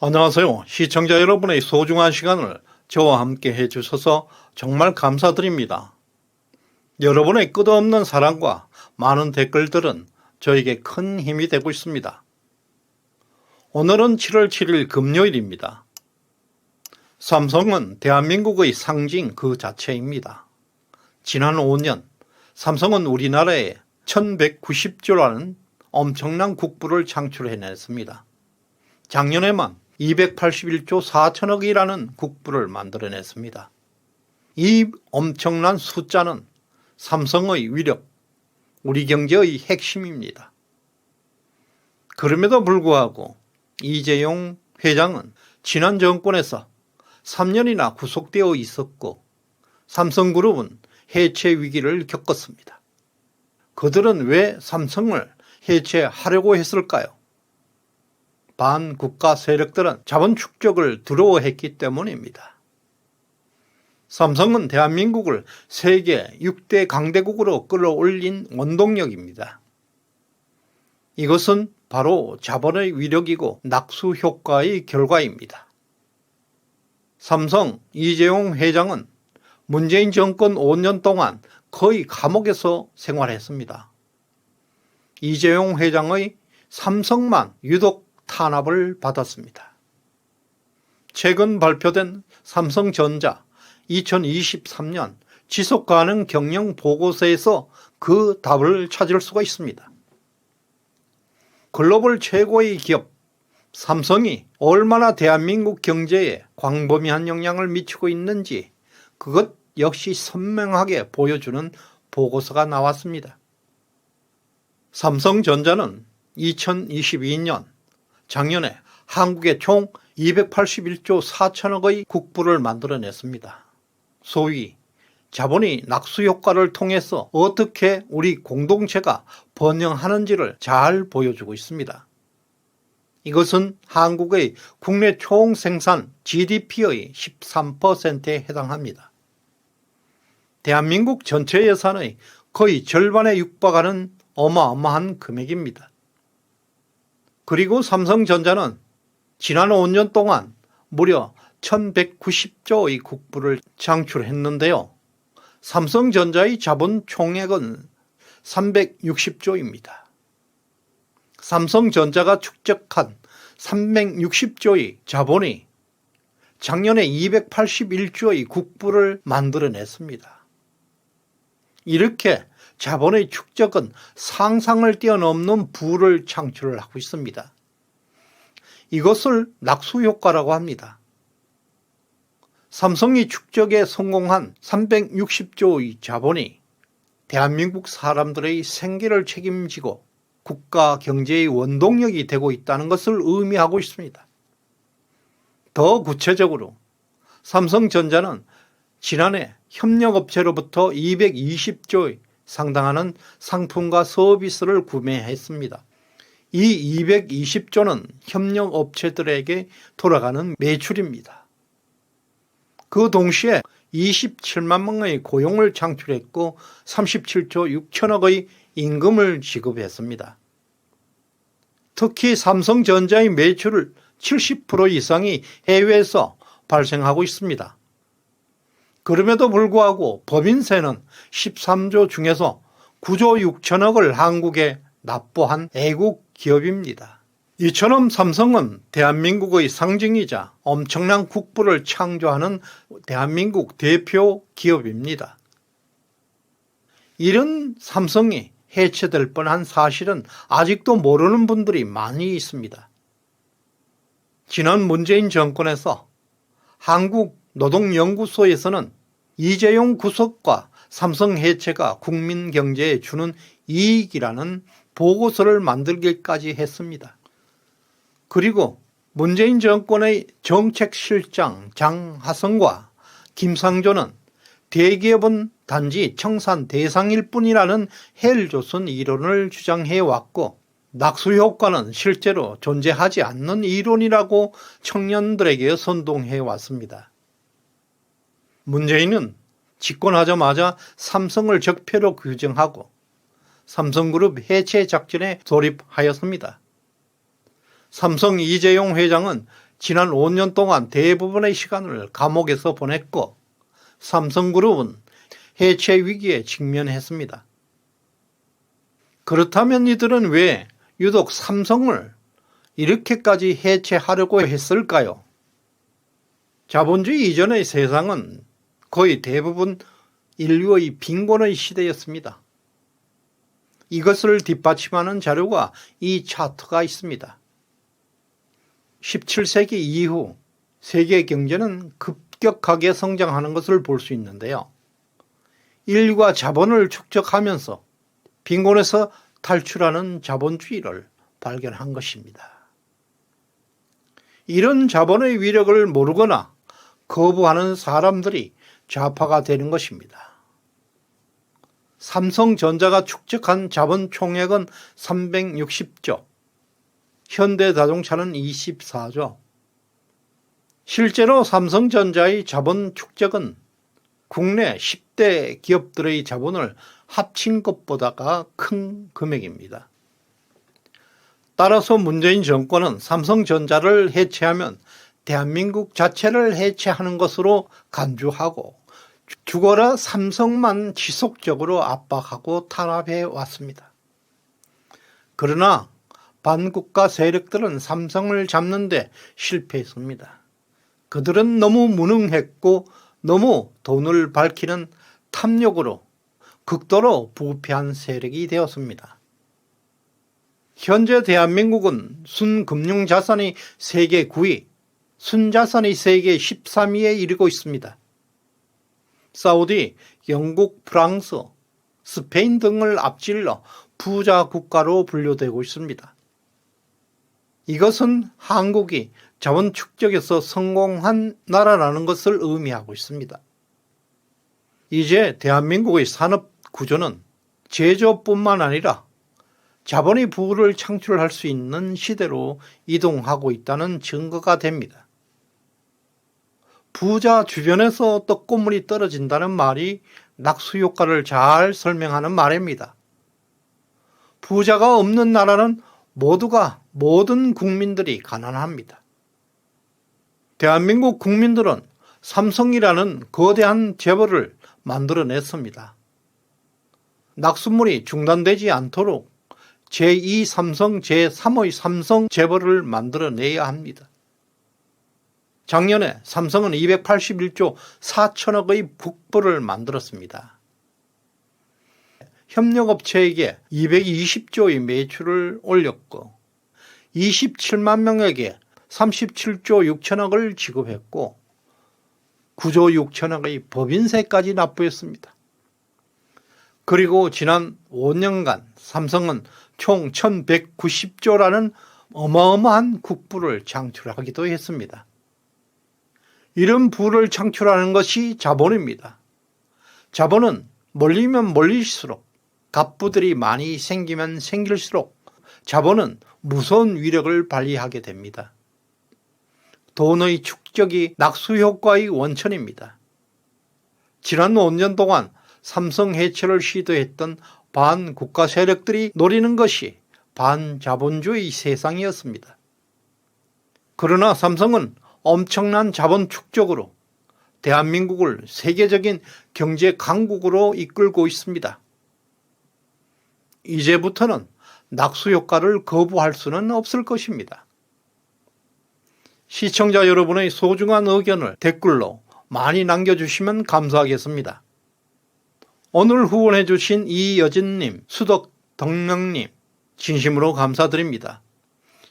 안녕하세요. 시청자 여러분의 소중한 시간을 저와 함께 해주셔서 정말 감사드립니다. 여러분의 끝없는 사랑과 많은 댓글들은 저에게 큰 힘이 되고 있습니다. 오늘은 7월 7일 금요일입니다. 삼성은 대한민국의 상징 그 자체입니다. 지난 5년 삼성은 우리나라에 1190조라는 엄청난 국부를 창출해냈습니다. 작년에만 281조 4천억이라는 국부를 만들어냈습니다. 이 엄청난 숫자는 삼성의 위력, 우리 경제의 핵심입니다. 그럼에도 불구하고 이재용 회장은 지난 정권에서 3년이나 구속되어 있었고 삼성그룹은 해체 위기를 겪었습니다. 그들은 왜 삼성을 해체하려고 했을까요? 반국가 세력들은 자본 축적을 두려워했기 때문입니다. 삼성은 대한민국을 세계 6대 강대국으로 끌어올린 원동력입니다. 이것은 바로 자본의 위력이고 낙수 효과의 결과입니다. 삼성 이재용 회장은 문재인 정권 5년 동안 거의 감옥에서 생활했습니다. 이재용 회장의 삼성만 유독 탄압을 받았습니다. 최근 발표된 삼성전자 2023년 지속가능 경영 보고서에서 그 답을 찾을 수가 있습니다. 글로벌 최고의 기업 삼성이 얼마나 대한민국 경제에 광범위한 영향을 미치고 있는지 그것 역시 선명하게 보여주는 보고서가 나왔습니다. 삼성전자는 2022년 작년에 한국에 총 281조 4천억의 국부를 만들어냈습니다. 소위 자본이 낙수 효과를 통해서 어떻게 우리 공동체가 번영하는지를 잘 보여주고 있습니다. 이것은 한국의 국내 총생산 GDP의 13%에 해당합니다. 대한민국 전체 예산의 거의 절반에 육박하는 어마어마한 금액입니다. 그리고 삼성전자는 지난 5년 동안 무려 1190조의 국부를 창출했는데요. 삼성전자의 자본 총액은 360조입니다. 삼성전자가 축적한 360조의 자본이 작년에 281조의 국부를 만들어냈습니다. 이렇게 자본의 축적은 상상을 뛰어넘는 부를 창출을 하고 있습니다. 이것을 낙수효과라고 합니다. 삼성이 축적에 성공한 360조의 자본이 대한민국 사람들의 생계를 책임지고 국가 경제의 원동력이 되고 있다는 것을 의미하고 있습니다. 더 구체적으로 삼성전자는 지난해 협력업체로부터 220조의 상당하는 상품과 서비스를 구매했습니다. 이 220조는 협력업체들에게 돌아가는 매출입니다. 그 동시에 27만 명의 고용을 창출했고 37조 6천억의 임금을 지급했습니다. 특히 삼성전자의 매출 70% 이상이 해외에서 발생하고 있습니다. 그럼에도 불구하고 법인세는 13조 중에서 9조 6천억을 한국에 납부한 애국 기업입니다. 이처럼 삼성은 대한민국의 상징이자 엄청난 국부를 창조하는 대한민국 대표 기업입니다. 이런 삼성이 해체될 뻔한 사실은 아직도 모르는 분들이 많이 있습니다. 지난 문재인 정권에서 한국노동연구소에서는 이재용 구속과 삼성 해체가 국민 경제에 주는 이익이라는 보고서를 만들기까지 했습니다. 그리고 문재인 정권의 정책실장 장하성과 김상조는 대기업은 단지 청산 대상일 뿐이라는 헬조선 이론을 주장해왔고 낙수효과는 실제로 존재하지 않는 이론이라고 청년들에게 선동해왔습니다. 문재인은 집권하자마자 삼성을 적폐로 규정하고 삼성그룹 해체 작전에 돌입하였습니다. 삼성 이재용 회장은 지난 5년 동안 대부분의 시간을 감옥에서 보냈고 삼성그룹은 해체 위기에 직면했습니다. 그렇다면 이들은 왜 유독 삼성을 이렇게까지 해체하려고 했을까요? 자본주의 이전의 세상은 거의 대부분 인류의 빈곤의 시대였습니다. 이것을 뒷받침하는 자료가 이 차트가 있습니다. 17세기 이후 세계 경제는 급격하게 성장하는 것을 볼 수 있는데요. 인류가 자본을 축적하면서 빈곤에서 탈출하는 자본주의를 발견한 것입니다. 이런 자본의 위력을 모르거나 거부하는 사람들이 좌파가 되는 것입니다. 삼성전자가 축적한 자본 총액은 360조, 현대자동차는 24조. 실제로 삼성전자의 자본 축적은 국내 10대 기업들의 자본을 합친 것보다가 큰 금액입니다. 따라서 문재인 정권은 삼성전자를 해체하면 대한민국 자체를 해체하는 것으로 간주하고 죽어라 삼성만 지속적으로 압박하고 탄압해 왔습니다. 그러나 반국가 세력들은 삼성을 잡는 데 실패했습니다. 그들은 너무 무능했고 너무 돈을 밝히는 탐욕으로 극도로 부패한 세력이 되었습니다. 현재 대한민국은 순금융자산이 세계 9위, 순자산이 세계 13위에 이르고 있습니다. 사우디, 영국, 프랑스, 스페인 등을 앞질러 부자 국가로 분류되고 있습니다. 이것은 한국이 자본 축적에서 성공한 나라라는 것을 의미하고 있습니다. 이제 대한민국의 산업 구조는 제조뿐만 아니라 자본의 부를 창출할 수 있는 시대로 이동하고 있다는 증거가 됩니다. 부자 주변에서 떡고물이 떨어진다는 말이 낙수 효과를 잘 설명하는 말입니다. 부자가 없는 나라는 모든 국민들이 가난합니다. 대한민국 국민들은 삼성이라는 거대한 재벌을 만들어냈습니다. 낙수물이 중단되지 않도록 제2 삼성, 제3의 삼성 재벌을 만들어내야 합니다. 작년에 삼성은 281조 4천억의 국부를 만들었습니다. 협력업체에게 220조의 매출을 올렸고 27만 명에게 37조 6천억을 지급했고 9조 6천억의 법인세까지 납부했습니다. 그리고 지난 5년간 삼성은 총 1190조라는 어마어마한 국부를 창출하기도 했습니다. 이런 부를 창출하는 것이 자본입니다. 자본은 몰리면 몰릴수록 갑부들이 많이 생기면 생길수록 자본은 무서운 위력을 발휘하게 됩니다. 돈의 축적이 낙수 효과의 원천입니다. 지난 5년 동안 삼성 해체를 시도했던 반국가 세력들이 노리는 것이 반자본주의 세상이었습니다. 그러나 삼성은 엄청난 자본 축적으로 대한민국을 세계적인 경제 강국으로 이끌고 있습니다. 이제부터는 낙수 효과를 거부할 수는 없을 것입니다. 시청자 여러분의 소중한 의견을 댓글로 많이 남겨주시면 감사하겠습니다. 오늘 후원해 주신 이여진님, 수덕덕명님 진심으로 감사드립니다.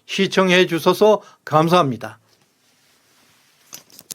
시청해 주셔서 감사합니다.